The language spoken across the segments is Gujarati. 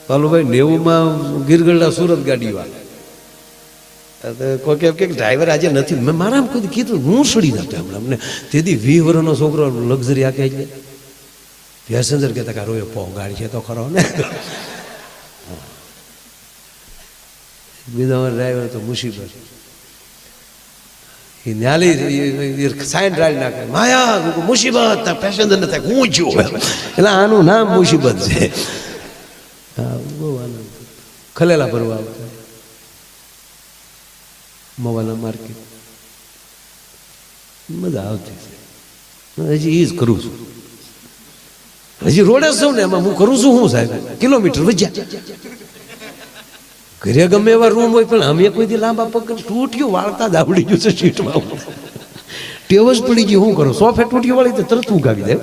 પાલુભાઈ 90માં ગીરગઢડા સુરત ગાડી વાળા કોઈ કે ડ્રાઈવર આજે નથી. મેં મારા કોઈ કીધું હું સડી નતો હમણાં અમને તેથી 20 વર્ષનો છોકરો લક્ઝરી આખે છે. પેસેન્જર કહેતા કે રોયો પો ગાડી છે તો ખરો ને. બીજો ડ્રાઈવર તો મુસીબત એ ન્યાલી સાઈન ડ્રાઈવ નાખે માયા મુસીબત પેસેન્જર ને થાય હું છું એટલે આનું નામ મુસીબત છે. હા બહુ આનંદ ખલેલા ભરવા આવતા મવાના માર્કેટ મજા આવતી છે. હજી એ જ કરું છું હજી રોડે છું ને એમાં હું કરું છું હું સાહેબ કિલોમીટર વજ્યા ઘરે ગમે એવા રૂમ હોય પણ અમે કોઈથી લાંબા પગ તૂટ્યું વાળતા જ આવડી ગયું છે સીટમાં ટેવ જ પડી ગયું શું કરો સોફે તૂટ્યું વાળી તો તરત ઉગાવી દે.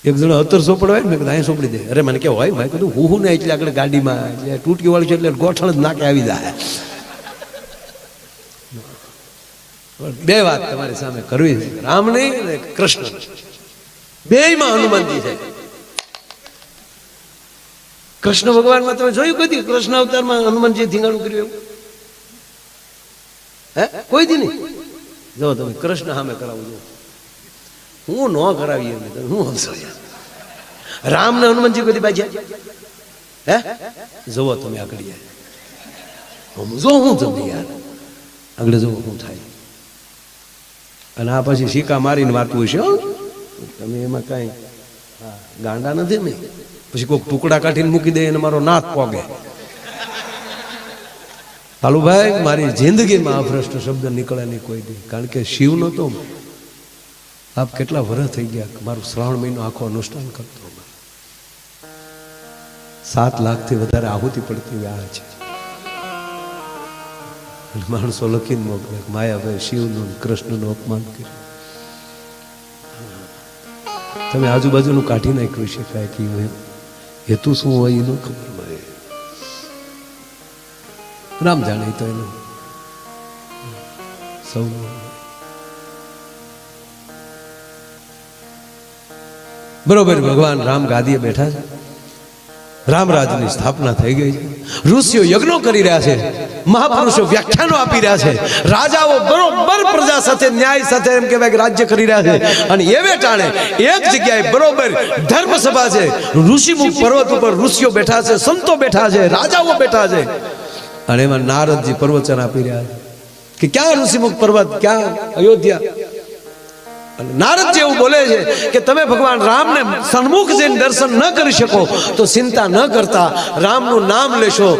એક જણો 17 સોપડ હોય ને મેં અહીં સોપડી દે અરે મને કેવું હોય ભાઈ કીધું હું ને એટલે આગળ ગાડીમાં એટલે તૂટ્યું વાળી છે એટલે ગોઠણ જ નાકે આવી જાય. બે વાત તમારી સામે કરવી છે રામ નહીં અને કૃષ્ણ બેયમાં હનુમાનજી છે. કૃષ્ણ ભગવાનમાં તમે જોયું કદી કૃષ્ણ અવતારમાં હનુમાનજી ધીંગાણું કર્યું એવું હે કોઈ દી નહીં. જો તમે કૃષ્ણ સામે કરાવજો હું ન કરાવીએ હું સમજો રામ ને હનુમાનજી કદી બાજ્યા હે જોવો તમે આગળ જો હું તમને યાર આગળ જોવો શું થાય. અને આ પછી સિક્કા મારીને વાતું હશે તમે એમાં કઈ ગાંડા નથી ને પછી કોઈક ટુકડા કાઢીને મૂકી દે અને મારો નાક પોગે. કાલુભાઈ મારી જિંદગીમાં અભ્રષ્ટ શબ્દ નીકળે નહીં કોઈ દી કારણ કે શિવ નતો આપ કેટલા વર્ષ થઈ ગયા મારું શ્રાવણ મહિનો આખો અનુષ્ઠાન કરતો 7 લાખથી વધારે આહુતિ પડતી આ છે. માણસો લખીને મોકલે માયાભાઈ શિવનું કૃષ્ણનું અપમાન કર્યું. તમે આજુબાજુનું કાઢી નાખ્યું છે કાંઈ હેતુ શું હોય એનું ખબર મળે રામ જાણે તો એનું સૌ બરોબર. ભગવાન રામ ગાદીએ બેઠા છે રામરાજની સ્થાપના થઈ ગઈ છે. ઋષિઓ યજ્ઞો કરી રહ્યા છે મહાપુરુષો વ્યાખ્યાનો આપી રહ્યા છે રાજાઓ બરોબર પ્રજા સાથે ન્યાય સાથે એમ કહેવાય કે રાજ્ય કરી રહ્યા છે. અને એવે ટાણે એક જગ્યાએ બરોબર ધર્મસભા છે ઋષિમુખ પર્વત ઉપર ઋષિઓ બેઠા છે સંતો બેઠા છે રાજાઓ બેઠા છે અને એમાં નારદજી પ્રવચન આપી રહ્યા છે કે ક્યાં ઋષિમુખ પર્વત ક્યાં અયોધ્યા. નારદજી એવું બોલે છે કે તમે ભગવાન રામને સન્મુખ જઈને દર્શન ન કરી શકો તો ચિંતા ન કરતા રામનું નામ લેશો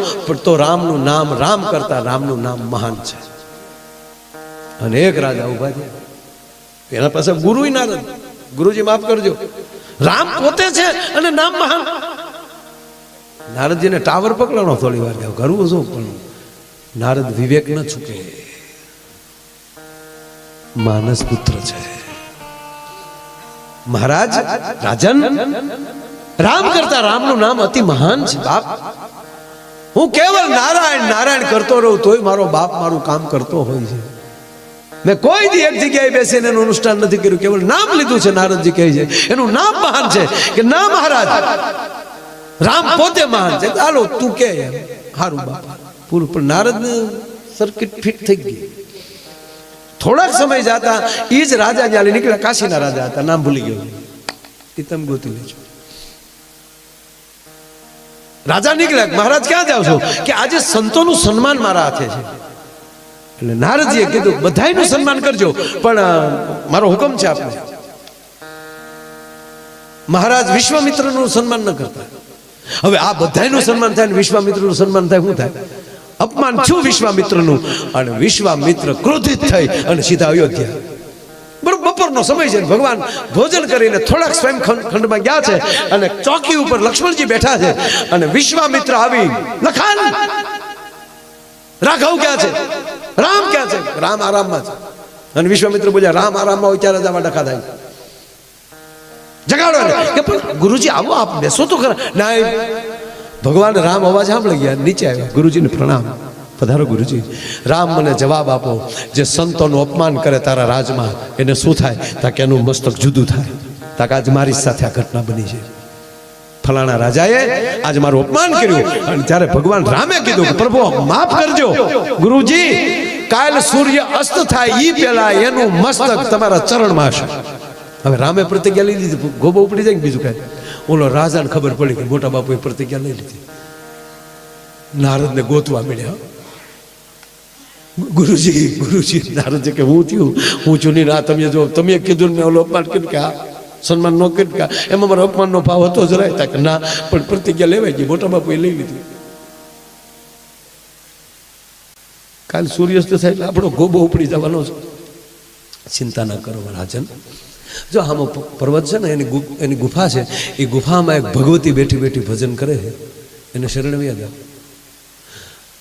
તો રામનું નામ રામ કરતા રામનું નામ મહાન છે. અને એક રાજા ઉભા થયા એના પાસે ગુરુ નારદ ગુરુજી માફ કરજો રામ પોતે છે અને નામ મહાન. નારદજીને ટાવર પકડવાનો થોડી વાર કરવું શું પણ નારદ વિવેક ન ચૂકે માનસ પુત્ર છે. મહારાજ રાજન રામ કરતા રામનું નામ અતિ મહાન છે બાપ. હું કેવળ નારાયણ નારાયણ કરતો રહું તોય મારો બાપ મારું કામ કરતો હોય છે. મેં કોઈ દી એક જગ્યાએ બેસીને એનું અનુષ્ઠાન નથી કર્યું કેવળ નામ લીધું છે. નારદજી કહે છે એનું નામ મહાન છે કે ના મહારાજ રામ પોતે મહાન છે. ચાલો તું કે સારું બાપ પૂરું. પણ નારદને સર્કિટ ફિટ થઈ ગઈ. થોડાક સમય જતા એ જ રાજા જ્યાં નીકળ્યા કાશીના રાજા હતા નામ ભૂલી ગયો એ તમે ગોતી લેજો. રાજા નીકળ્યા મહારાજ ક્યાં જાવ છો કે આજે સંતોનું સન્માન મારા હાથે છે. એટલે નારદજીએ કીધું બધાયનું સન્માન કરજો પણ મારો હુકમ છે આપને. મહારાજ વિશ્વામિત્રનું સન્માન ન કરતા. હવે આ બધાયનું સન્માન થાય ને વિશ્વામિત્રનું સન્માન થાય શું થાય અપમાન છું વિશ્વામિત્રનું. અને વિશ્વામિત્ર ક્રોધિત થઈ અને સીધા અયોધ્યા. બરોબર બપોરનો સમય છે ભગવાન ભોજન કરીને થોડાક સ્વયં ખંડમાં ગયા છે અને ચોકી ઉપર લક્ષ્મણજી બેઠા છે અને વિશ્વામિત્ર આવી લખાણ રાઘવ ક્યાં છે રામ ક્યાં છે. રામ આરામમાં છે. અને વિશ્વામિત્ર બોલ્યા રામ આરામમાં હોય ત્યારે જ આમાં ડખા થાય જગાડો ને કે પણ ગુરુજી આવો આપ બેસો તો ખરા. ના ભગવાન રામ અવાજ સાંભળી ગયા નીચે આવ્યા ગુરુજીને પ્રણામ પધારો ગુરુજી. રામ મને જવાબ આપો જે સંતોનું અપમાન કરે તારા રાજમાં એને શું થાય તાકે એનું મસ્તક જુદું થાય તાકે આજ મારી સાથે આ ઘટના બની છે. ફલાણા રાજાએ આજ મારું અપમાન કર્યું. અને ત્યારે ભગવાન રામે કીધું કે પ્રભુ માફ કરજો ગુરુજી, કાલ સૂર્ય અસ્ત થાય ઈ પહેલા એનું મસ્તક તમારા ચરણમાં હશે. હવે રામે પ્રતિજ્ઞા લઈ લીધી, ગોબો ઉપડી જાય ને બીજું કાંઈ. ઓલો રાજાને ખબર પડી કે મોટા બાપુએ પ્રતિજ્ઞા લઈ લીધી. નારદને ગોતવા મળ્યા. ગુરુજી નારદ કે હું થયું, હું છું નહીં. ના તમે જો તમે કીધું ને મેં ઓલો અપમાન કર્યું કે હા સન્માન ન કર્યું કે એમાં મારો અપમાનનો ભાવ હતો જરાય કે ના, પણ પ્રતિજ્ઞા લેવાય ગઈ, મોટા બાપુએ લઈ લીધી. કાલ સૂર્યાસ્ત થાય એટલે આપણો ગોબો ઉપડી જવાનો છે. ચિંતા ના કરો રાજન. જો આમાં પર્વત છે ને એની ગુફા છે, એ ગુફામાં એક ભગવતી બેઠી બેઠી ભજન કરે છે, એને શરણ વ્યા.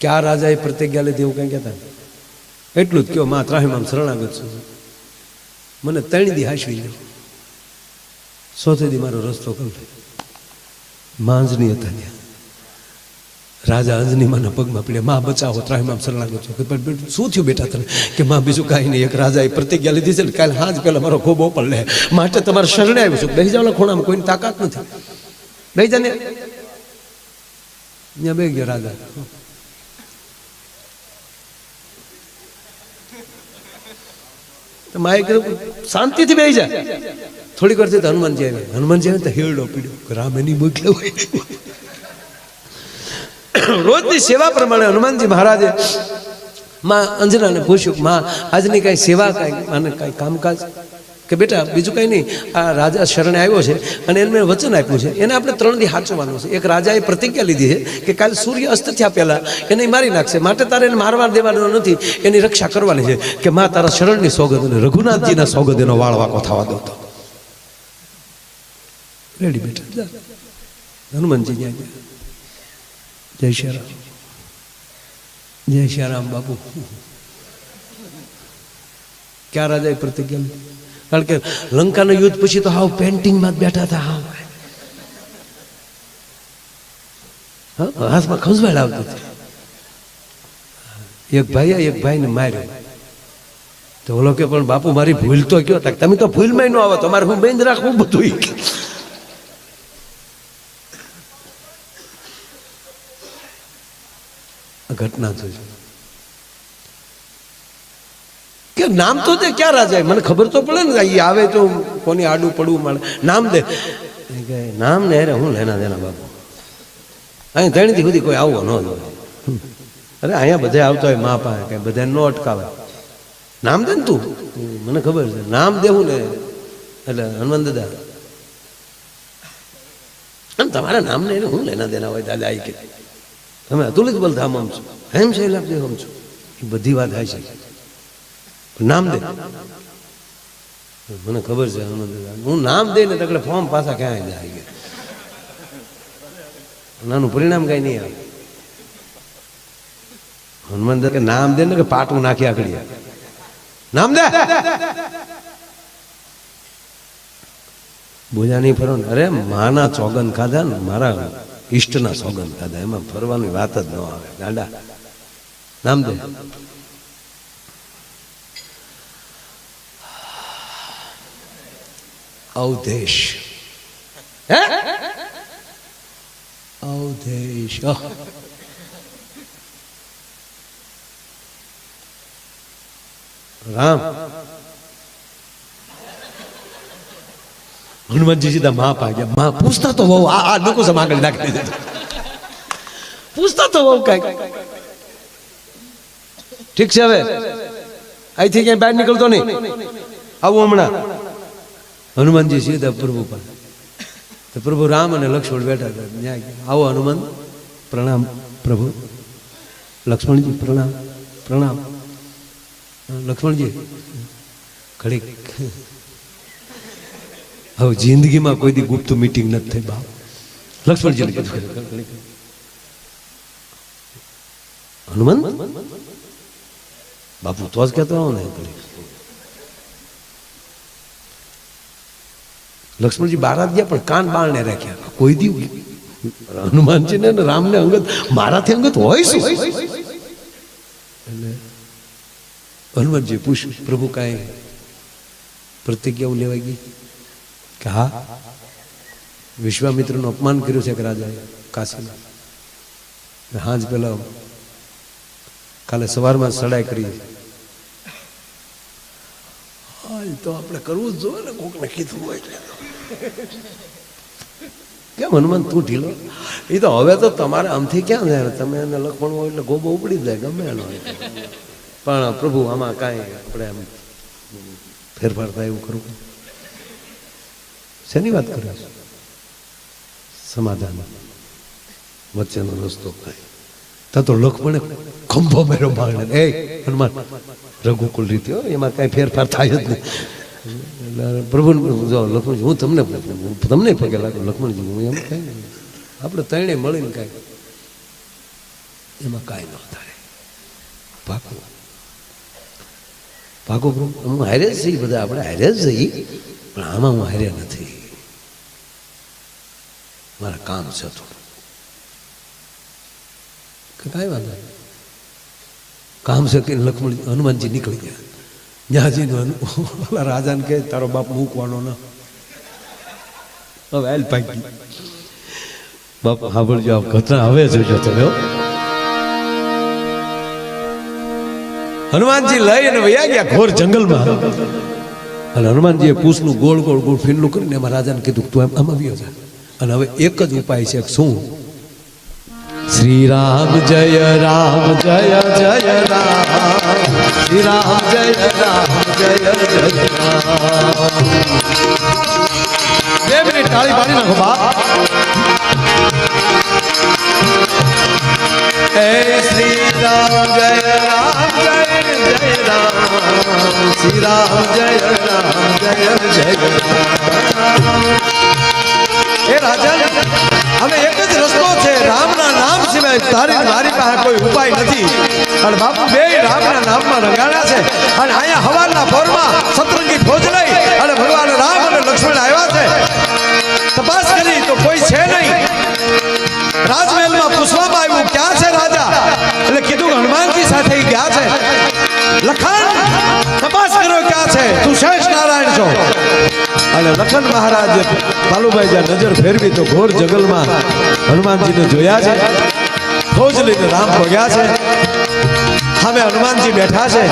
ક્યાં રાજાએ પ્રતિજ્ઞા લીધી એવું કંઈ કહેતા એટલું જ કયો, માં ત્રાહીમામ શરણાગત છું, મને 3 દી હાંસવી લો, 100 દી મારો રસ્તો કરી. માં અંજની હતા ત્યાં, રાજા અંજની માના પગમાં પડ્યા, માં બચાવો, ત્રાહીમામ શરણાગત છું. શું થયું બેટા તને? કે માં બીજું કાંઈ નહીં, એક રાજાએ પ્રતિજ્ઞા લીધી છે ને કાલે હાજ પહેલા મારો ખોબો પર લે, માટે તમારે શરણે આવ્યું છું. બેસી જાવ ખૂણામાં, કોઈની તાકાત નથી. બેસી જા ને. ત્યાં બે ગયા રાજા. માએ કીધું શાંતિથી બેસી જાય. થોડીક વાર થઈ તો હનુમાનજી આવ્યા. હનુમાનજી આવે તો હેરડો પીડ્યો કે રામ એની મોકલે હોય. રોજની સેવા પ્રમાણે હનુમાનજી મહારાજે માં અંજનાને પૂછ્યું, માં આજની કાંઈ સેવા, કાંઈ આને કાંઈ કામકાજ? કે બેટા બીજું કાંઈ નહીં, આ રાજા શરણે આવ્યો છે અને એને મેં વચન આપ્યું છે, એને આપણે 3 દી સાચવવાનું છે. એક રાજાએ પ્રતિજ્ઞા લીધી છે કે કાલે સૂર્ય અસ્ત થયા પહેલા એને મારી નાખશે, માટે તારે એને મારવા દેવાનો નથી, એની રક્ષા કરવાની છે. કે માં તારા શરણની સોગદ અને રઘુનાથજીના સોગદ એનો વાળ વાકો થવા દો તો રેડી બેટા. હનુમાનજી ત્યાં ગયા. જય શ્રી રામ, જય શ્રી રામ બાપુ. ક્યાં રાજાએ પ્રતિજ્ઞા લીધી? કારણ કે લંકાનું યુદ્ધ પછી તો હાવ પેન્ટિંગમાં જ બેઠા હતા. હાથમાં ખંજવાળ આવતી હતી. એક ભાઈને માર્યો તો ઓલો કે પણ બાપુ મારી ભૂલ તો કયો? તમે તો ભૂલમાં ન આવો, તમારે હું બેન રાખવું બધું. ઘટના જોઈ કે નામ તો દે. ક્યાં રાજા? મને ખબર તો પડે ને, એ આવે તો કોની આડું પડવું મળે. નામ દે. નામ ને અરે હું લેના દેના બાપુ, અહીં 3 દી સુધી કોઈ આવવો ન જોઈએ. અરે અહીંયા બધા આવતો હોય મા પાસે, કઈ બધા ન અટકાવે. નામ દે ને તું, મને ખબર છે નામ દેવું ને. એટલે હનુમાન દાદા અને તમારા નામ ને હું લેના દેના હોય દાદા? આવી કે તમે અતુલિત બલધામ આમ છો, હેમ શૈલાપ દેવ આમ છો, એ બધી વાત થાય છે. નામ દે. મને ખબર છે હું નામ દે ને તકડે ફોર્મ પાછા ક્યાં જાય, નાનું પરિણામ કઈ નહીં આવે. હનુમાન કે નામ દે ને કે પાટું નાખી આકડી નામ દે. બોજા નહીં ફરો ને. અરે માના સોગંદ ખાધા ને, મારા ઈષ્ટના સોગંદ ખાધા, એમાં ફરવાની વાત જ ન આવે ગાંડા. નામ દે. અવધેશ, અવધેશ. રામ. હનુમાનજી સીધા માં પા ગયા. માં પૂછતા તો બહુ આ લોકો સમ આગળ નાખી દીધું. પૂછતા તો બહુ કઈ ઠીક છે. હવે અહીંથી ક્યાંય બહાર નીકળતો નહીં, આવું હમણાં. હનુમાનજી સીધા પ્રભુ પાસે. તો પ્રભુ રામ અને લક્ષ્મણ બેઠા હતા. આવો હનુમાન, પ્રણામ પ્રભુ. લક્ષ્મણજી પ્રણામ. પ્રણામ લક્ષ્મણજી. ઘડીક હવે જિંદગીમાં કોઈ દી ગુપ્ત મીટિંગ નથી થઈ બાપ. લક્ષ્મણજીને કીધું હનુમાન બાપુ તો જ કહેતો આવો ને. લક્ષ્મણજી બારા ગયા પણ કાન બાળને રાખ્યા. કોઈ દી હનુમાનજી ને રામને અંગત મારાથી અંગત હોય શું? એટલે હનુમાનજી પૂછ્યું પ્રભુ કાંઈ પ્રતિજ્ઞાઓ લેવાઈ ગઈ? કે હા. વિશ્વામિત્રનું અપમાન કર્યું છે કે રાજાએ કાશીમાં. હાંજ પેલા કાલે સવારમાં સડાઈ કરી. હા એ તો આપણે કરવું જ જોઈએ ને, કોકને કીધું હોય એટલે. કેમ હનુમાન તું ઢીલો? એ તો હવે તો તમારે આમથી ક્યાં જાય, તમે એને લખવાનું હોય એટલે ગોબો ઉપડી જાય ગમે એનો. પણ પ્રભુ આમાં કાંઈ આપણે એમ ફેરફાર થાય એવું કરવું. શેની વાત કરે છે? સમાધાન વચ્ચેનો રસ્તો કાંઈ તા તો લખમણે ખંભો મેરો માગણે એ હનુમાન રઘુકુલ રીતે એમાં કાંઈ ફેરફાર થાય જ નહીં. એટલે પ્રભુ જો લક્ષ્મણજી હું તમને પગે લાગુ લક્ષ્મણજી હું એમ કાંઈ નહીં, આપણે ત્રણેય મળીને કાંઈ એમાં કાંઈ ન થાય. ભાગો ભાગો પ્રભુ, હું હારે જ જઈ, બધા આપણે હારે જ જઈ, પણ આમાં હું હારે નથી. મારા કામ છે થોડું. કાંઈ વાંધો નહીં, કામ છે કે લક્ષ્મણ હનુમાનજી નીકળી ગયા. ત્યાં જઈને ઓલા રાજાને કહે તારો બાપ મૂકવાનો ના. હવે હાલ ભાગી બાપ સાંભળજો આ ઘટના હવે જોજો તમે. હનુમાનજી લઈ અને વયા ગયા ઘોર જંગલમાં. અને હનુમાનજીએ પૂછનું ગોળ ગોળ ગોળ ફીંડલું કરીને એમાં રાજાને કીધું તું આમ આવ્યો છે. અને હવે એક જ ઉપાય છે, શું? શ્રી રામ જય રામ જય જય રામ, શ્રી રામ જય રામ જય જય રામ. 2 મિનિટ તાળી પાડી નાખો બાપ. હે શ્રી રામ જય રામ જય જય રામ, શ્રી રામ જય રામ જય જય રામ. એ રાજા હવે એક જ રસ્તો છે, રામના નામ સિવાય તારી મારી પાસે કોઈ ઉપાય નથી. અને બાપુ બે રામના નામમાં રંગાડ્યા છે. અને અહીંયા હવારના પોરમાં સતરંગી ફોજ લઈ અને ભગવાન રામ અને લક્ષ્મણ આવ્યા છે. તપાસ કરી તો કોઈ છે નહીં. રાજમહેલમાં પૂછવામાં આવ્યું ક્યાં છે રાજા, એટલે કીધું હનુમાનજી સાથે ગયા છે. લખન તપાસ કર્યો ક્યાં છે, તું શેષ નારાયણ છો. અને લખન મહારાજ બાલુભાઈ જ્યાં નજર ફેરવી તો ઘોર જંગલમાં હનુમાનજીને જોયા છે. ફોજ લઈને રામ પગ્યા છે. સામે હનુમાનજી બેઠા છે,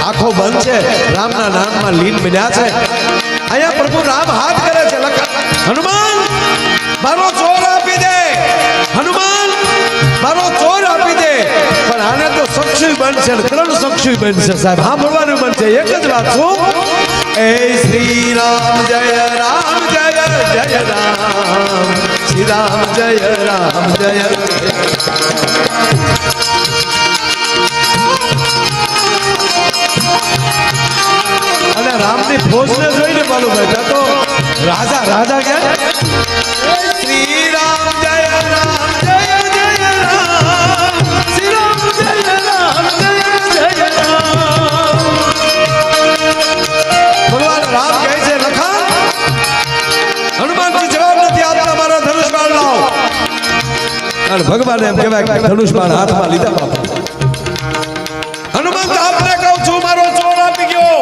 આંખો બંધ છે, રામના નામમાં લીન બન્યા છે. અહીંયા પ્રભુ રામ હાથ કરે છે, હનુમાન મારો ચોર આપી દે, હનુમાન મારો ચોર આપી દે. પણ આને તો સક્ષી બનશે, 3 સક્ષી બનશે સાહેબ. હા બોલવાનું બનશે. એક જ વાત શું? એ શ્રી રામ જય રામ જય જય રામ, શ્રી રામ જય રામ જય. અને રામની ફોજને જોઈને બાલુભાઈ તો રાજા રાજા ગયા. શ્રી રામ જય રામ જય જય રામ, શ્રી રામ જય રામ જય જય રામ. ભગવાન રામ કહે છે લખન, હનુમાનજી જવાબ નથી આપતા, મારા ધનુષ બાણ લાવો. અને ભગવાન એમ કહેવાય કે ધનુષ બાણ હાથમાં લીધા બાપા. હનુમાન આપને કહું છું મારો ચોર આપી ગયો,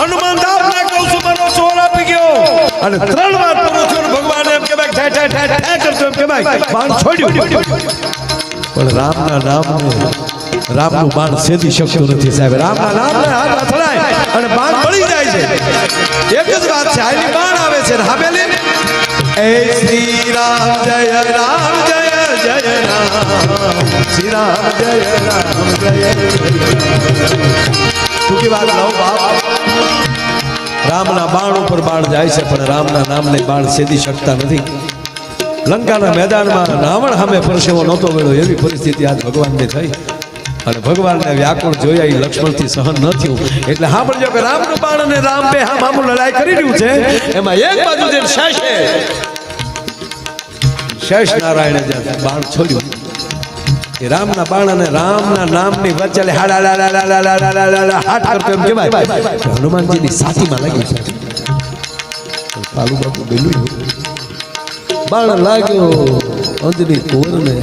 હનુમાન આપને કહું છું મારો ચોર આપી ગયો. અને 3 વાર પૂરું થયું. ભગવાન એમ કહેવાય ઠે ઠે ઠે ઠે કરતો એમ કહેવાય બાણ છોડ્યું. પણ રામના નામને રામનું બાણ સેદી શકતું નથી સાહેબ. રામના નામને હાથ અથડાય અને બાણ મળી જાય છે. એક જ વાત છે, આની બાણ આવે છે હામેલી. એ શ્રી રામ જય રામ જય જય રામ, શ્રી રામ જય રામ જય જય. ટૂંકી વાત લાવ બાપ. રામના બાણ ઉપર બાણ જાય છે પણ રામના નામને બાણ સેદી શકતા નથી. લંકાના મેદાનમાં રાવણ સામે પરસેવો નહોતો મળ્યો એવી પરિસ્થિતિ આજ ભગવાનને થઈ. અને ભગવાનને વ્યાકુળ જોયા એ લક્ષ્મણથી સહન ન થયું. એટલે સાંભળજો કે રામનું બાણ અને રામ બે હામું લડાઈ કરી રહ્યું છે. એમાં એક બાજુ જે શેષ નારાયણે જે બાણ છોડ્યું એ રામના બાણ અને રામના નામની વચ્ચે હાટ કરતો એમ કહેવાય હનુમાનજીની છાતીમાં લાગી છે. પાલુ બાપુ બેલું બાણ લાગ્યો અંજની કોરને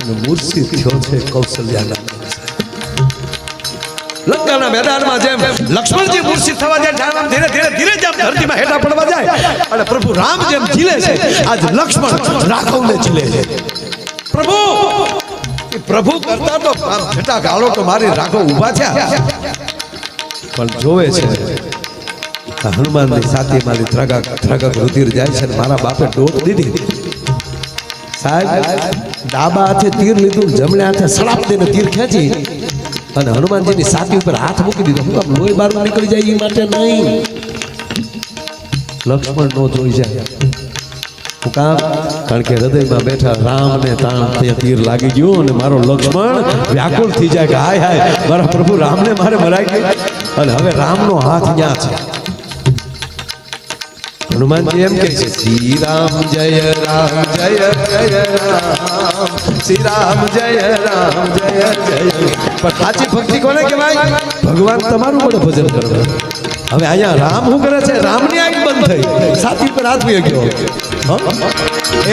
અને મૂર્છિત થયો છે કૌશલ્યાના. લંકાના મેદાનમાં જેમ લક્ષ્મણજી મૂર્છિત થવા જાય ત્યારે ધીરે ધીરે ધીરે જેમ ધરતીમાં હેઠા પડવા જાય અને પ્રભુ રામ જેમ ઝીલે છે આજ લક્ષ્મણ રાઘવને ઝીલે છે પ્રભુ કરતા તો છટા ગાળો તો મારી રાઘવ ઊભા થયા પણ જોવે છે હનુમાનની સાથી મારી ત્રગક રુધિર જાય છે મારા બાપે ડોટ દીધી સાહેબ ડાબા હાથે તીર લીધું જમણે હાથે સડાપ દઈને તીર ખેંચી અને હનુમાનજીની છાતી ઉપર હાથ મૂકી દીધો હું કામ લોહી બહાર નીકળી જાય એ માટે નહીં લક્ષ્મણ નો જોઈ જાય હું કામ કારણ કે હૃદયમાં બેઠા રામને તાણ તીર લાગી ગયું અને મારો લક્ષ્મણ વ્યાકુળ થઈ જાય કે હાય હાય મારા પ્રભુ રામને મારે મરાઈ ગયું અને હવે રામનો હાથ ત્યાં છે હનુમાનજી એમ કહે છે શ્રી રામ જય રામ જય જય રામ શ્રી રામ જય રામ જય જય પણ સાચી ભક્તિ કોને કહેવાય ભગવાન તમારું પણ ભજન કરવું હવે અહીંયા રામ શું કરે છે રામની આંખ બંધ થઈ સાથી પર હાથ મૂકી ગયો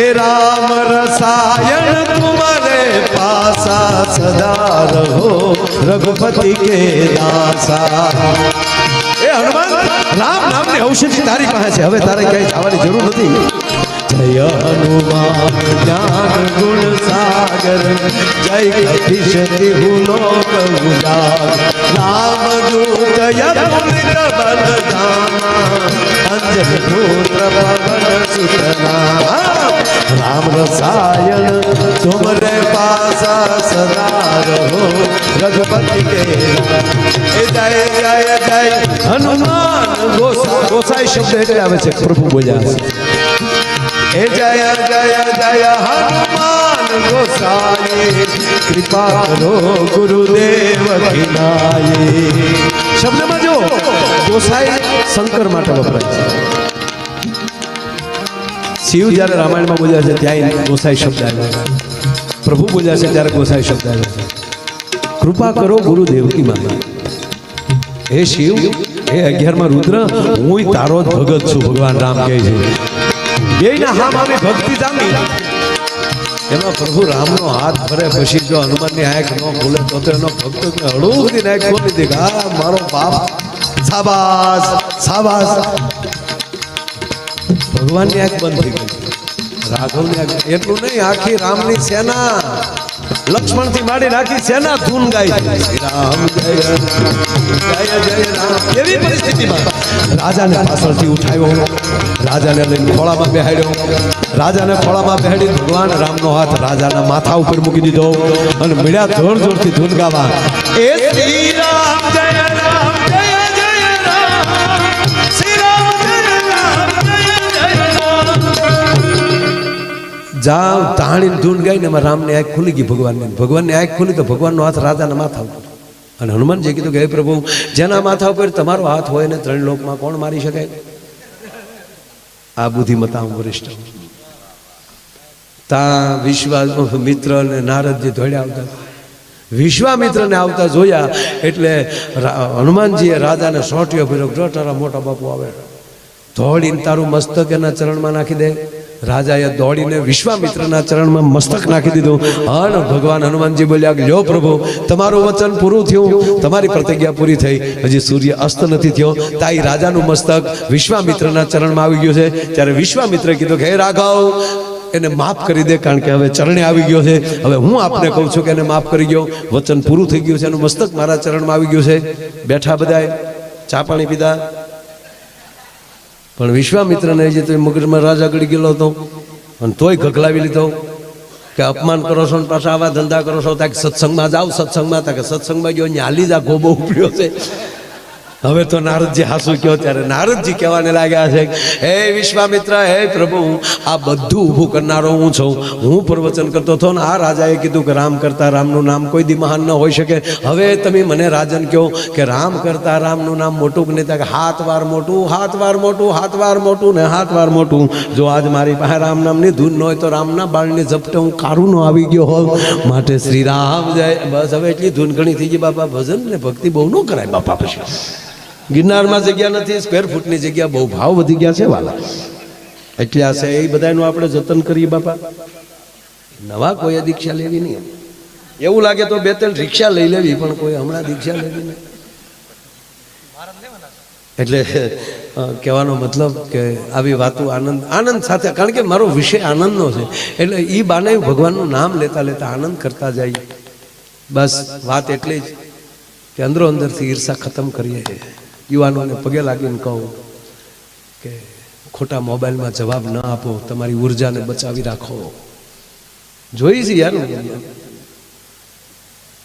એ રામ રસાયણ તુમારે પાસા સદા રહો રઘુપતિ કે દાસા એ હનુમાન રામ નામની ઔષધિ તારી પાસે છે હવે તારે ક્યાંય જવાની જરૂર નથી જય હનુમાન જ્ઞાન ગુણ સાગર જય કપીશતિ હુલોક ઉજાગર રામ દૂત યદુનિત બલધામા અંજન પુત્ર પવન સુતના રામ રસાયણ તુમરે પાસા સદા રહો રઘુપતિ કે જય જય જય હનુમાન ગોસાઈ શબ્દ એટલે આવે છે પ્રભુ બોલ્યા હે જય જય જય હનુમાન ગોસાઈ કૃપા કરો ગુરુદેવ ખિનાય શબ્દમાં જો ગોસાઈ શંકર માટે વપરાય છે શિવ જ્યારે રામાયણમાં બોલ્યા છે ત્યાં ગોસાઈ શબ્દ આવ્યો પ્રભુ બોલ્યા છે ત્યારે ગોસાઈ શબ્દ આવ્યો છે કૃપા કરો ગુરુદેવ કી માતા હે શિવ હે 11માં રુદ્ર હું તારો જ ભગત છું ભગવાન રામ કહે છે બેયના હામ આવી ભક્તિ જામી એમાં પ્રભુ રામનો હાથ ફરે પછી જો હનુમાનની આંખ ન ખોલે તો એનો ભક્તને હળુથી આંખ ખોલી દે આ મારો બાપ શાબાશ શાબાશ ભગવાનની આંખ બંધ થઈ ગઈ રાઘવની આંખ એટલું નહીં આખી રામની સેના લક્ષ્મણ થી માંડી નાખી સેના ધૂન ગાય શ્રી રામ જય જય રામ એવી પરિસ્થિતિમાં રાજાને પાછળથી ઉઠાવ્યો રાજાને લઈને ખોળામાં બેહાડ્યો રાજાને ખોળામાં બેહાડી ભગવાન રામનો હાથ રાજાના માથા ઉપર મૂકી દીધો અને મળ્યા જોર જોરથી ધૂન ગાવા એ શ્રી રામ જય રામ જય જય રામ શ્રી રામ જય રામ જય જય રામ જાવ તાણીને ધૂન ગાઈને એમાં રામની આંખ ખુલી ગઈ ભગવાનની આંખ ખુલી તો ભગવાનનો હાથ રાજાના માથા ઉપર અને હનુમાનજી કીધું કે હે પ્રભુ જેના માથા ઉપર તમારો હાથ હોય ને 3 લોકમાં કોણ મારી શકાય આ બુદ્ધિમતા વરિષ્ઠ તા વિશ્વામિત્ર અને નારદજી દોડ્યા આવતા વિશ્વામિત્રને આવતા જોયા એટલે હનુમાનજીએ રાજાને સોટ્યો ફેર્યો તારા મોટા બાપુ આવે દોડીને તારું મસ્તક એના ચરણમાં નાખી દે રાજાએ દોડીને વિશ્વામિત્રના ચરણમાં મસ્તક નાખી દીધું અને ભગવાન હનુમાનજી બોલ્યા કે લ્યો પ્રભુ તમારું વચન પૂરું થયું તમારી પ્રતિજ્ઞા પૂરી થઈ હજી સૂર્ય અસ્ત નથી થયો તાઈ રાજાનું મસ્તક વિશ્વામિત્રના ચરણમાં આવી ગયું છે ત્યારે વિશ્વામિત્રે કીધું કે હે રાઘવ એને માફ કરી દે કારણ કે હવે ચરણે આવી ગયો છે હવે હું આપને કહું છું કે એને માફ કરી ગયો વચન પૂરું થઈ ગયું છે એનું મસ્તક મારા ચરણમાં આવી ગયું છે બેઠા બધાએ ચા પાણી પીધા પણ વિશ્વામિત્રને જે તો મગજમાં રાજા ગળી ગયેલો હતો અને તોય ગગલાવી લીધો કે અપમાન કરો છો ને પાછા આવા ધંધા કરો છો ત્યાં સત્સંગમાં જાઓ સત્સંગમાં કે સત્સંગમાં ગયો હાલી જા ગોબો ઉપડ્યો છે હવે તો નારદજી હાસુ કયો ત્યારે નારદજી કહેવાને લાગ્યા છે હે વિશ્વામિત્ર હે પ્રભુ આ બધું ઊભું કરનારો હું છું હું પ્રવચન કરતો હતો ને આ રાજાએ કીધું કે રામ કરતા રામનું નામ કોઈ દી મહાન ન હોઈ શકે હવે તમે મને રાજન કહો કે રામ કરતા રામનું નામ મોટું કે નહીં કે 7 વાર મોટું 7 વાર મોટું 7 વાર મોટું ને 7 વાર મોટું જો આજ મારી પાસે રામ નામની ધૂન ન હોય તો રામના બાળને ઝપટે હું કારું નો આવી ગયો હોઉં માટે શ્રી રામ જય બસ હવે એટલી ધૂન ઘણી થઈ ગઈ બાપા ભજન ને ભક્તિ બહુ ન કરાય બાપા પછી ગિરનારમાં જગ્યા નથી સ્ક્વેર ફૂટની જગ્યા બહુ ભાવ વધી ગયા છે વાલા એટલે આ છે એ બધાનું આપણે જતન કરીએ બાપા નવા કોઈએ દીક્ષા લેવી નહીં એવું લાગે તો 2-3 રિક્ષા લઈ લેવી પણ કોઈ હમણાં દીક્ષા લેવી નહીં એટલે કહેવાનો મતલબ કે આવી વાતો આનંદ સાથે, કારણ કે મારો વિષય આનંદનો છે, એટલે એ બાને ભગવાનનું નામ લેતા લેતા આનંદ કરતા જાય. બસ વાત એટલી જ કે અંદરો અંદરથી ઈર્ષા ખતમ કરીએ. યુવાનોને પગે લાગીને કહું કે ખોટા મોબાઈલમાં જવાબ ન આપો, તમારી ઉર્જાને બચાવી રાખો. જોઈ છે યાર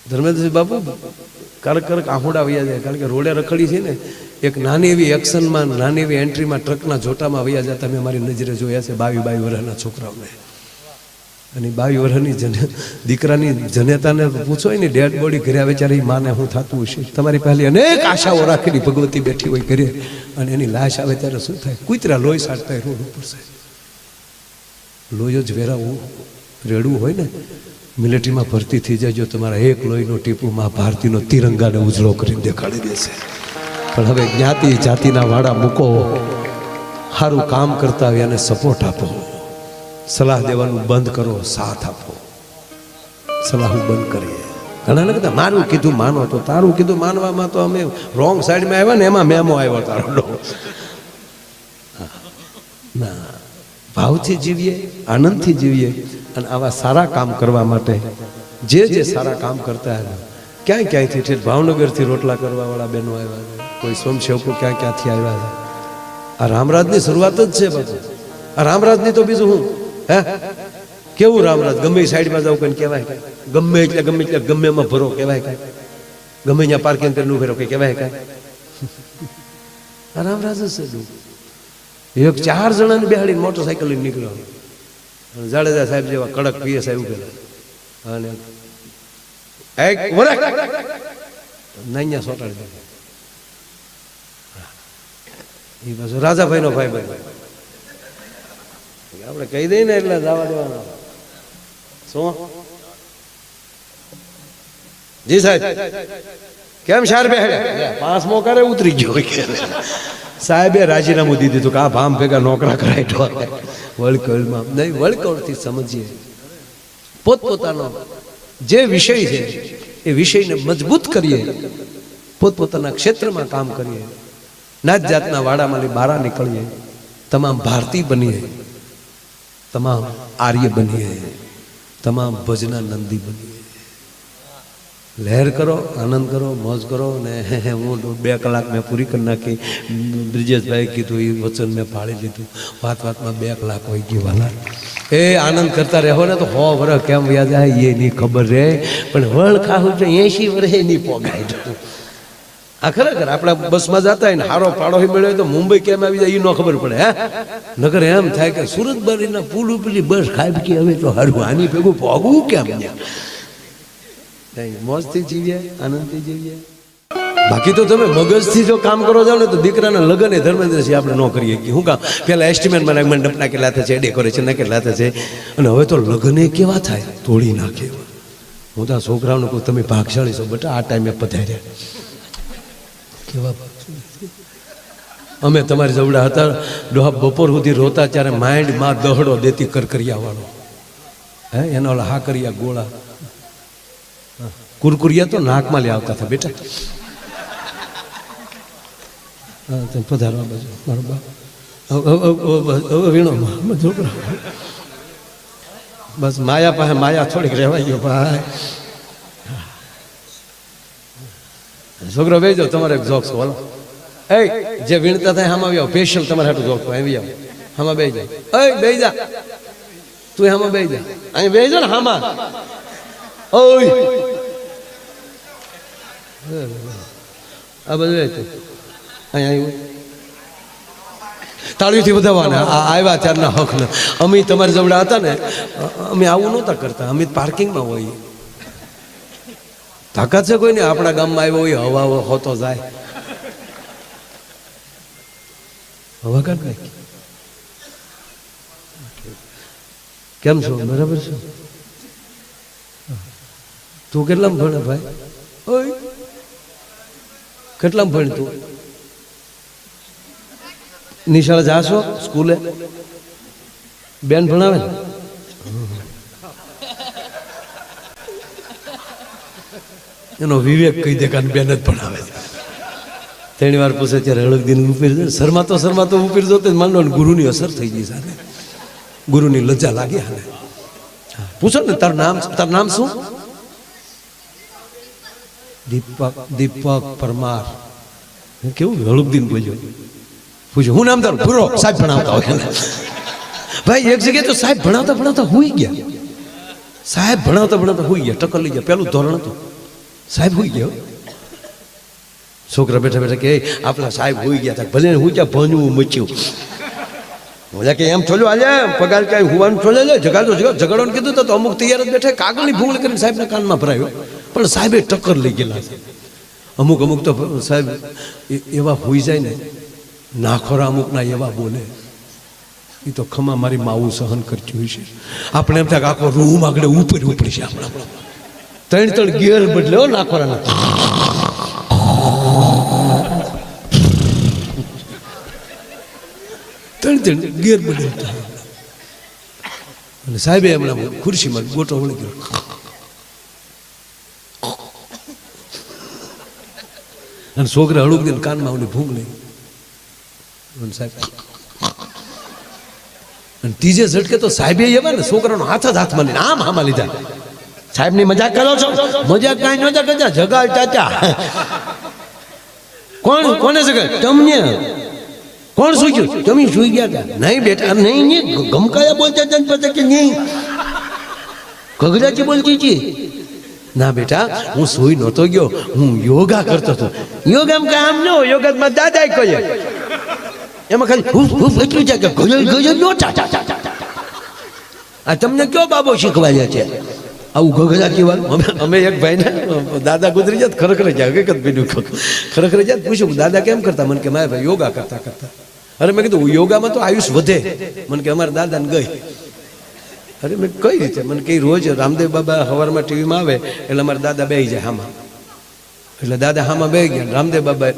ધર્મેન્દ્રસિંહ બાપુ કરક આંખોડા વૈયા જાય, કારણ કે રોડે રખડી છે ને, એક નાની એવી એક્શનમાં, નાની એવી એન્ટ્રીમાં ટ્રકના જોટામાં વૈયા જતા મેં મારી નજરે જોયા છે 22 વર્ષના છોકરાઓને. અને 22 વર્ષની દીકરાની જનેતાને પૂછો ને, ડેડ બોડી ઘરે આવે ત્યારે એ માને શું થતું હશે. તમારી પહેલી અનેક આશાઓ રાખેલી ભગવતી બેઠી હોય ઘરે, અને એની લાશ આવે ત્યારે શું થાય? કૂતરા લોહી સાટતા રોડ ઉપર છે. લોહી જ વેરાવું રેડવું હોય ને, મિલિટરીમાં ભરતી થઈ જાય, જો તમારા એક લોહીનો ટીપુમાં ભારતીનો તિરંગાને ઉજળો કરીને દેખાડી દેશે. પણ હવે જ્ઞાતિ જાતિના વાડા મૂકો, સારું કામ કરતા હોય એને સપોર્ટ આપો, સલાહ દેવાનું બંધ કરો, સાથ આપો. સલાહ બંધ કરીએ. ઘણા ને કહેતા મારું કીધું માનો, તો તારું કીધું માનવામાં તો અમે રોંગ સાઈડમાં આવ્યા ને, એમાં મેમો આવ્યો તારો. ના, ભાવથી જીવીએ, આનંદથી જીવીએ. અને આવા સારા કામ કરવા માટે જે સારા કામ કરતા હતા, ક્યાંયથી ભાવનગરથી રોટલા કરવાવાળા બહેનો આવ્યા છે, કોઈ સ્વયંસેવકો ક્યાંથી આવ્યા છે. આ રામરાજની શરૂઆત જ છે બધું. આ રામરાજની તો બીજું હું હે કેવું રામરાજ, ગમે સાઈડમાં જાવ કઈ કહેવાય, ગમે એટલે ગમે એમાં ભરો કહેવાય, કાંઈ ગમે ત્યાં પાર્કિંગ કરીને ઉભેરો કઈ કહેવાય, કાંઈ આ રામરાજ જ છે. એક 4 જણાને બેહાડીને મોટરસાઇકલ લઈને નીકળ્યો. જાડેજા સાહેબ જેવા કડક પીએસ આવ્યું પેલા, અને એક વરખ નૈયા સોટાડી દે. એ પાછો રાજાભાઈ નો ભાઈ આપણે કહી દઈએ ને એટલે જવા દેવાનો. શું જી સાહેબ કેમ શાર બેહાડ્યા? 5મો કરે ઉતરી ગયો. સાહેબે રાજીનામું દીધું હતું કે આ ભામ ભેગા નોકરા કરાય. વળકળમાં નહીં, વળકળથી સમજીએ. પોતપોતાનો જે વિષય છે એ વિષયને મજબૂત કરીએ, પોતપોતાના ક્ષેત્રમાં કામ કરીએ, નાત જાતના વાડામાંથી બહાર નીકળીએ, તમામ ભારતીય બનીએ, તમામ આર્ય બનીએ, તમામ ભજના નંદી બનીએ. લહેર કરો, આનંદ કરો, મોજ કરો. ને હું 2 કલાક મેં પૂરી કરી નાખી. બ્રિજેશભાઈ કીધું એ વચન મેં પાળી લીધું. વાતમાં 2 કલાક હોય ગઈ વાલા. એ આનંદ કરતા રહો ને તો 100 વર્ષ કેમ વ્યા જાય એ નહીં ખબર રહે, પણ વળ ખાવું તો 80 વર્ષે નહીં પોગાય. આ ખરેખર આપણા બસમાં જતા હોય ને હારો પાડો મળ્યો તો મુંબઈ કેમ આવી જાય એ ન ખબર પડે. હે નગર એમ થાય કે સુરતબારીના પુલ ઉપરની બસ ખાઈ કે હવે તો હારું આની ભેગું પોગવું કેમ? મોજથી જીવીએ, આનંદથી જીવીએ. બાકી તો તમે મગજથી જો કામ કરો જાવ ને તો દીકરાના લગ્ન ધર્મેન્દ્રસિંહ આપણે ન કરીએ. શું કામ? પેલા એસ્ટિમેટ મંડપના કેટલા થશે, ડેકોરેશનના કેટલા થશે, અને હવે તો લગ્ન કેવા થાય તોડી નાખે. હું તો આ છોકરાઓને કહું તમે ભાગશાળી છો બેટા, આ ટાઈમે પધાર્યા. કેવા અમે તમારી જવડા હતા ડોહા બપોર સુધી રોતા ત્યારે માઇન્ડ માં દહડો દેતી કરકરિયા વાળો. હે એના ઓલા હાકરિયા ગોળા કુરકુરિયા તો નાકમાં લઈ આવતા હતા બેટા. હા તમે પધારવા બાજુ મારો બાપ વીણો છોકરા. બસ માયા પાસે માયા થોડીક રહેવાઈ ગયો ભાઈ. છોકરો બે જાઓ, તમારે એક જોક્સ બોલો. એ જે વીણતા થાય હામાં આવો, સ્પેશિયલ તમારે હાટું જોક્સ આવી આવો. હામાં બે જા, એ બે જા, તું હામાં બે જા, અહીં બે જા ને હામાં. ઓય આ બધું અહીંયા તાળીઓથી વધારવાના આવ્યા ત્યારના હક ને. અમે તમારી જવડા હતા ને, અમે આવું નહોતા કરતા, અમે પાર્કિંગમાં હોઈએ. તાકાત છે કોઈ ને આપણા ગામમાં આવ્યો હોય હવા હોતો જાય, હવા કાઢ નાખી. કેમ છો? બરાબર છે. તું કેટલામાં ભણે ભાઈ? ઓય કેટલામાં ભણ તું? નિશાળે જાશો સ્કૂલે? બેન ભણાવે ને? એનો વિવેક કહી દે કે બેન જ ભણાવે છે. ત્રણ વાર પૂછે ત્યારે હળગદીને ઉપીર શરમાતો ઉપીર જોતે માનો ગુરુની અસર થઈ ગઈ સાથે ગુરુની લજ્જા લાગી હાલે પૂછો ને તારું નામ શું દીપક પરમાર કેવું હળગદીન બોલ્યો પૂછો હું નામ તારું પૂરો સાહેબ ભણાવતા હોય ભાઈ એક જગ્યાએ તો સાહેબ ભણાવતા હુઈ ગયા સાહેબ ભણાવતા હુઈ ગયા ટક્કર લઈ ગયા પેલું ધોરણ હતું સાહેબ હુઈ ગયો છોકરા બેઠા કે આપણા સાહેબ હોઈ ગયા હતા ભલે હું ક્યાં ભણવું મચ્યું મજા કે એમ છોલ્યો આજે પગાર ક્યાંય હોવાનું છોલે લે ઝઘડવાનું કીધું તો અમુક તૈયાર જ બેઠા કાગળની ભૂંગળી કરીને સાહેબના કાનમાં ભરાયો પણ સાહેબે ટક્કર લઈ ગયેલા છે અમુક તો સાહેબ એવા હોઈ જાય ને નાખોરા અમુકના એવા બોલે એ તો ખમા મારી માવું સહન કરતી હોય છે આપણે એમ થાય આખો રૂમ આગળ ઉપર છે આપણા ત્રણ ગેર બદલ્યો નાખોરાના ત્રણ ગેર બદલતા અને સાહેબે હમણાં ખુરશીમાં ગોટો વળી ગયો અને છોકરા હળુક દઈને કાનમાં ઓલી ભૂંગ લઈ સાહેબ અને ત્રીજે ઝટકે તો સાહેબે એવા ને છોકરાનો હાથ જ હાથમાં લઈને આમ હામાં લીધા સાહેબની મજાક કરો છો મજાક કાંઈ ન કરતા જગાડ ચાચા કોને જગાડ તમને કોણ સુઈ ગયું તમે સુઈ ગયા હતા નહીં બેટા નહીં ગમકાયા બોલતા હતા પછી કે નહીં ગગડાથી બોલતી હતી ના બેટા હું સુઈ નહોતો ગયો હું યોગા કરતો હતો યોગામાં કામ ન હોય યોગામાં દાદા કહે એમાં ખાલી હું એટલું છે કે ગજલ નો આ તમને કયો બાબો શીખવાડ્યા છે આવું ગગડાથી વાત અમે એક ભાઈને દાદા ગુજરી જાત ખરેખર જાય હકીકત બીજું ખરેખર જાત પૂછ્યું દાદા કેમ કરતા મને કે મારા ભાઈ યોગા કરતા અરે મેં કીધું યોગામાં તો આયુષ વધે મને કે અમારા દાદાને ગઈ અરે મેં કઈ રીતે મને કઈ રોજ રામદેવ બાબા સવારમાં ટીવીમાં આવે એટલે અમારા દાદા બેસી જાય હામાં એટલે દાદા હામાં બેસી ગયા રામદેવ બાબાએ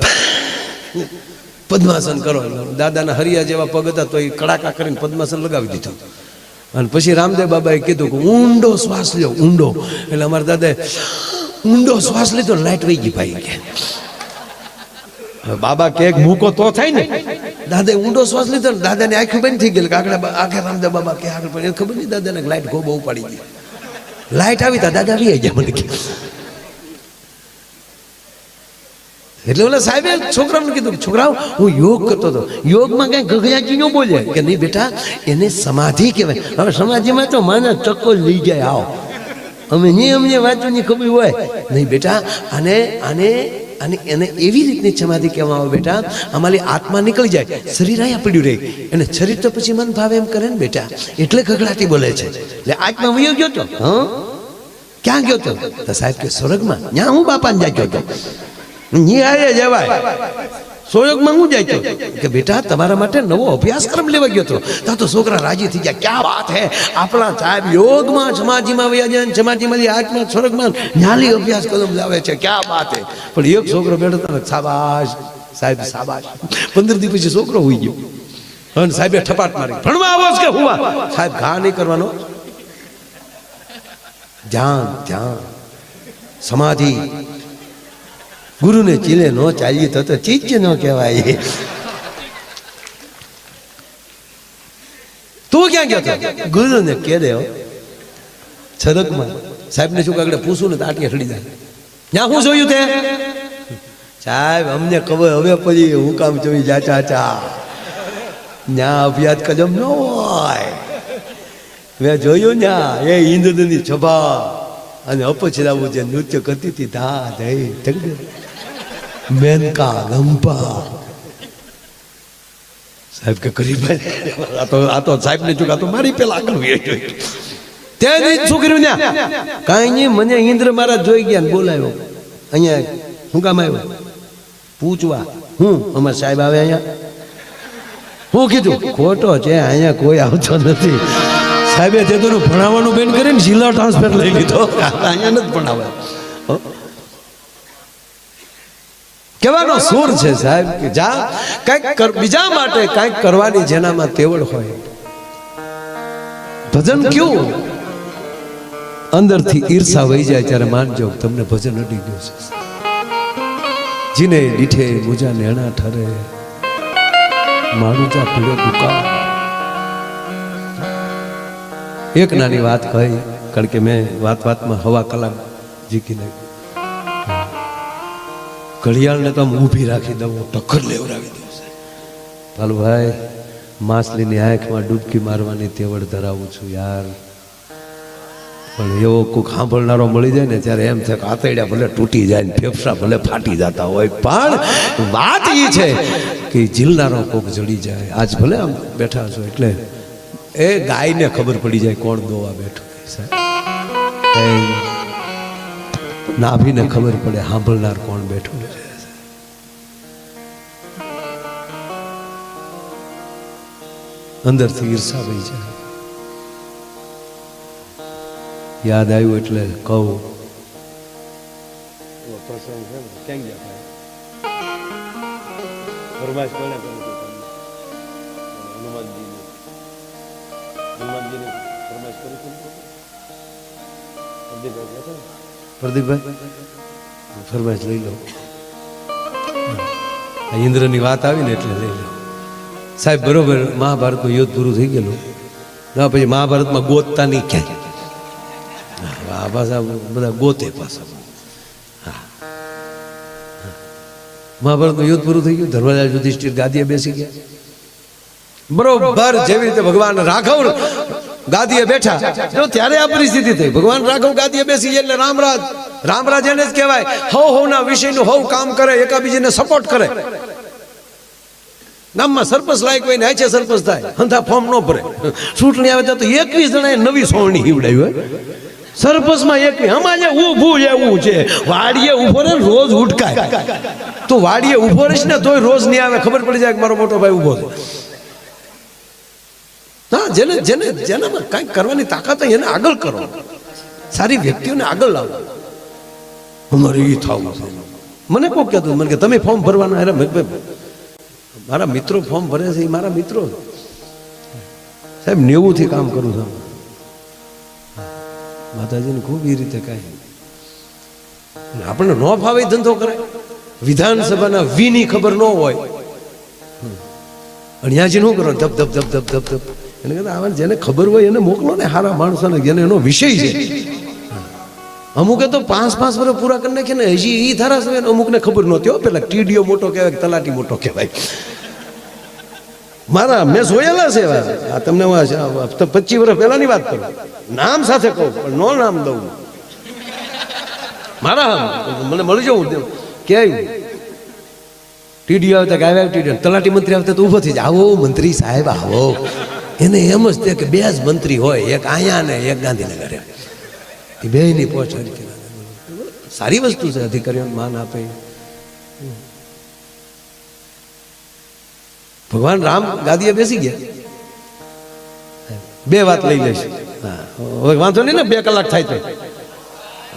પદ્માસન કરો દાદાના હરિયા જેવા પગ હતા તો એ કડાકા કરીને પદ્માસન લગાવી દીધું અને પછી રામદેવ બાબાએ કીધું કે ઊંડો શ્વાસ લ્યો ઊંડો એટલે અમારા દાદાએ ઊંડો શ્વાસ લીધો લાઈટ વહી ગઈ ભાઈ કે બાબા કે મૂકો તો થાય ને દાદાએ ઊંડો શ્વાસ લીધો ને દાદાની આંખો બંધ થઈ ગઈ આગળ રામદેવ બાબા કે આગળ પણ ખબર નહીં દાદાને લાઈટ બહુ પાડી ગઈ લાઈટ આવી તા દાદા આવી ગયા મને એટલે ઓલા સાહેબે છોકરાઓને કીધું છોકરાઓ હું યોગ કરતો હતો યોગમાં કઈ ગગયાજી ન બોલે કે નહીં બેટા એને સમાધિ કહેવાય હવે સમાધિમાં તો માના ચક્કો લઈ જાય આવો અમે નહીં અમને વાંચવાની ખબર હોય નહીં બેટા આને એને એવી રીતની સમાધિ કહેવામાં આવે બેટા અમારી આત્મા નીકળી જાય શરીર અહીંયા પડ્યું રહે અને શરીર તો પછી મન ભાવે એમ કરે ને બેટા એટલે ગગડાટી બોલે છે એટલે આત્મા વયો ગયો તો હા ક્યાં ગયો તો સાહેબ કે સ્વર્ગમાં ત્યાં હું બાપાને જાય ગયો હતો જવાય સોયોગમાં હું જાય કે બેટા તમારા માટે નવો અભ્યાસક્રમ લેવા ગયો હતો ત્યાં તો છોકરા રાજી થઈ ગયા ક્યાં વાત હે આપણા સાહેબ યોગમાં સમાધિમાં વયા જાય સમાધિમાં આત્મા સ્વર્ગમાં ન્યાલી અભ્યાસક્રમ લાવે છે ક્યાં વાત હે પણ એક છોકરો બેઠો હતો શાબાશ સાહેબ શાબાશ 15 દિવસ પછી છોકરો હોઈ ગયો અને સાહેબે ઠપાટ મારી ભણવા આવો કે હુવા સાહેબ ઘા નહીં કરવાનો ધ્યાન સમાધિ ગુરુને ચીલે નો ચાલીએ તો ચીજ ન કહેવાય તું ક્યાં ગયો હતો ગુરુને કે દે છરકમાં સાહેબને શું આગળ પૂછું ને તો આટલી હડી જાય ત્યાં શું જોયું તે સાહેબ અમને ખબર હવે પછી હું કામ જોઈ જા ચાચા ત્યાં અભ્યાસ કદમ ન હોય મેં જોયું ત્યાં એ ઇન્દ્રની સભા અને અપછરાવું જે નૃત્ય કરતી હતી ધા ધઈ મેનકા ગંપા સાહેબ કે ગરીબાઈ આ તો સાહેબ ને ચૂક આ તો મારી પેલા આગળ ત્યાં છોકરીઓ ને કાંઈ નહીં મને ઇન્દ્ર મહારાજ જોઈ ગયા ને બોલાવ્યો અહીંયા શું કામ આવ્યો પૂછવા હું અમારા સાહેબ આવે અહીંયા હું કીધું ખોટો છે અહીંયા કોઈ આવતો નથી સાહેબે તે તો ભણાવવાનું બેન કરીને જિલ્લા ટ્રાન્સફર લઈ લીધો અહીંયા નથી ભણાવે કહેવાનો સુર છે સાહેબ કે જા કંઈક બીજા માટે કંઈક કરવાની જેનામાં તેવડ હોય ભજન કેવું અંદરથી ઈર્ષા વહી જાય ત્યારે માનજો તમને ભજન અડી ગયું છે જીને દીઠે મુજા નેણા ઠરે મારું જા પીડો દુકા. એક નાની વાત કહી, કારણ કે મેં વાતમાં હવા કલાક જીકી નાખી. ઘડિયાળને તો આમ ઊભી રાખી દઉં, ટક્કર લેવડાવી દઉં છે. ભાલુભાઈ, માછલીની આંખમાં ડૂબકી મારવાની તેવડ ધરાવું છું યાર. પણ એવો કોઈક સાંભળનારો મળી જાય ને ત્યારે એમ થાય કે આતરડા ભલે તૂટી જાય ને ફેફસા ભલે ફાટી જતા હોય, પણ વાત એ છે કે ઝીલનારો કોક જડી જાય. આજ ભલે આમ બેઠા છો એટલે એ ગાયને ખબર પડી જાય કોણ દોવા બેઠું સાહેબ. નાભીને ખબર પડે સાંભળનાર કોણ બેઠું છે. અંદરથી ઈર્ષા વહી જાય. યાદ આવ્યું એટલે કહું, પ્રદીપભાઈ ફરમાઈશ લઈ લો. ઇન્દ્રની વાત આવી ને એટલે લઈ લો સાહેબ. બરોબર, મહાભારતનું યુદ્ધ પૂરું થઈ ગયેલું ના, પછી મહાભારતમાં ગોતતા નહીં ક્યાંય. આ પાછા બધા ગોતે પાછા. મહાભારતનું યુદ્ધ પૂરું થઈ ગયું, ધર્મરાજ યુધિષ્ઠિર ગાદીએ બેસી ગયા. બરોબર જેવી રીતે ભગવાન રાઘવ ગાદીએ બેઠા ત્યારે આ પરિસ્થિતિ થઈ. ભગવાન રાઘવ ગાદીએ બેસી ગયા એટલે રામરાજ એને જ કહેવાય હવના વિષયનું હવ કામ કરે, એકાબીજીને સપોર્ટ કરે. ગામમાં સરપંચ લાયક હોય ને છે સરપંચ થાય, હંધા ફોર્મ ન ભરે. ચૂંટણી આવે તો 21 જણાએ નવી સોવણી હીવડાવી હોય. સરપંચમાં 21 અમારે ઊભું એવું છે. વાડીએ ઉભો રહે રોજ ઉઠકાય. તો વાડીએ ઉભો રહીશ ને તોય રોજ નહીં આવે, ખબર પડી જાય કે મારો મોટો ભાઈ ઉભો છે. હા, જેનામાં કંઈક કરવાની તાકાત હોય એને આગળ કરો. સારી વ્યક્તિઓને આગળ લાવો. અમારે એ થવું છે. મને કોઈ કહેતું, મને કે તમે ફોર્મ ભરવાના. અરે મારા મિત્રો ફોર્મ ભરે છે, એ મારા મિત્રો સાહેબ. 90 થી કામ કરું છું માતાજીને ખૂબ એ રીતે કાંઈ આપણને ન ફાવે ધંધો કરે. વિધાનસભાના વીની ખબર ન હોય અણિયાજી શું કરો, ધપ ધપ ધપ ધપ ધપ ધપ. એને કહેતા આવા જેને ખબર હોય એને મોકલો ને, સારા માણસોને, જેને એનો વિષય છે. અમુકે તો 5 વર્ષ પૂરા કરી નાખે ને હજી એ ધારાસભ્ય અમુકને ખબર નહોતી હો. પેલા ટીડીઓ મોટો કહેવાય, તલાટી મોટો કહેવાય. મારા મેં જોયેલા છે. આ તમને 25 વર્ષ પહેલાની વાત કરું, નામ સાથે કહું પણ નો નામ દઉં. મારા મને મળી જવું કે ટીડીઓ આવતા કે આવ્યા, ટીડીઓ તલાટી મંત્રી આવતા તો ઊભો થઈ જાય, આવો મંત્રી સાહેબ આવો. એને એમ જ તે કે 2 જ મંત્રી હોય, એક અહીંયા ને એક ગાંધીનગર. એ બેની પહોંચ સારી વસ્તુ છે, અધિકારીઓને માન આપે. ભગવાન રામ ગાદીએ બેસી ગયા. 2 વાત લઈ લઈશ. હવે વાંધો નહીં ને, 2 કલાક થાય તો,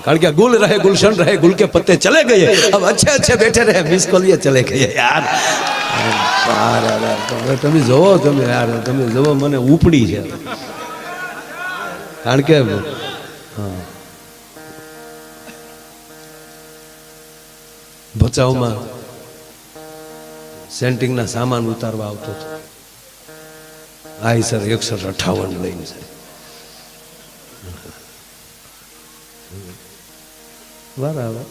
કારણ કે ગુલ રહે ગુલશન રહે, ગુલ કે પત્તે ચલે ગયે, अब अच्छे अच्छे बैठे रहे, मिस कॉल चले गए यार. તમે જોવો, તમે યાર તમે જોવો, મને ઉપડી છે. કારણ કે ભચાઉમાં સેન્ટિંગના સામાન ઉતારવા આવતો હતો. આઈ સર 158 લઈને છે. બરાબર.